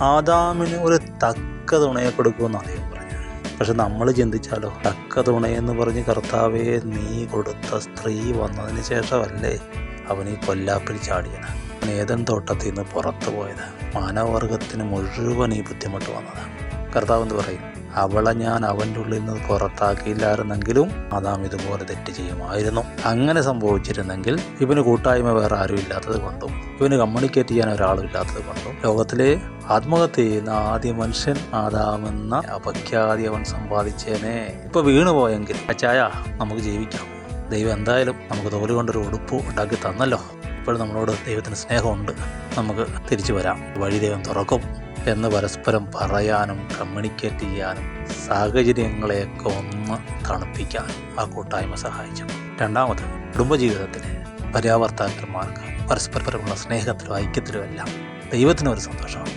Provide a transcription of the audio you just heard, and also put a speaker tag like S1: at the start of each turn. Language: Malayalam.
S1: ആദാമിന് ഒരു തക്ക തുണയെ കൊടുക്കുമെന്നാണ് ദൈവം പറഞ്ഞത്. പക്ഷെ നമ്മൾ ചിന്തിച്ചാലോ, തക്ക തുണയെന്ന് പറഞ്ഞ് കർത്താവേ നീ കൊടുത്ത സ്ത്രീ വന്നതിന് ശേഷമല്ലേ അവൻ ഈ പൊല്ലാപ്പിൽ ചാടിയത്, ഏദൻ തോട്ടത്തിൽ നിന്ന് പുറത്തു പോയത്, മാനവവർഗത്തിന് മുഴുവൻ ഈ ബുദ്ധിമുട്ട് വന്നത്. കർത്താവ് എന്ത് പറയും? അവളെ ഞാൻ അവൻ്റെ ഉള്ളിൽ നിന്ന് പുറത്താക്കിയില്ലായിരുന്നെങ്കിലും ആദാം ഇതുപോലെ തെറ്റ് ചെയ്യുമായിരുന്നു. അങ്ങനെ സംഭവിച്ചിരുന്നെങ്കിൽ ഇവന് കൂട്ടായ്മ വേറെ ആരും ഇല്ലാത്തത് കൊണ്ടും ഇവന് കമ്മ്യൂണിക്കേറ്റ് ചെയ്യാൻ ഒരാളും ഇല്ലാത്തത് കൊണ്ടും ലോകത്തിലെ ആത്മഹത്യ ചെയ്യുന്ന ആദ്യ മനുഷ്യൻ ആദാമെന്ന അപഖ്യാതി അവൻ സമ്പാദിച്ചേനെ. ഇപ്പൊ വീണുപോയെങ്കിൽ അച്ചായ നമുക്ക് ജീവിക്കാം. ദൈവം എന്തായാലും നമുക്ക് തോല് കൊണ്ടൊരു ഉടുപ്പ് ഉണ്ടാക്കി തന്നല്ലോ. ഇപ്പോൾ നമ്മളോട് ദൈവത്തിന് സ്നേഹമുണ്ട്, നമുക്ക് തിരിച്ചു വരാം, വഴി ദൈവം തുറക്കും എന്ന് പരസ്പരം പറയാനും കമ്മ്യൂണിക്കേറ്റ് ചെയ്യാനും സാഹചര്യങ്ങളെയൊക്കെ ഒന്ന് തണുപ്പിക്കാനും ആ കൂട്ടായ്മ സഹായിച്ചു. രണ്ടാമത്, കുടുംബജീവിതത്തിലെ ഭാര്യാഭർത്താക്കന്മാർക്ക് പരസ്പരമുള്ള സ്നേഹത്തിലും ഐക്യത്തിലും എല്ലാം ദൈവത്തിനൊരു സന്തോഷമാണ്.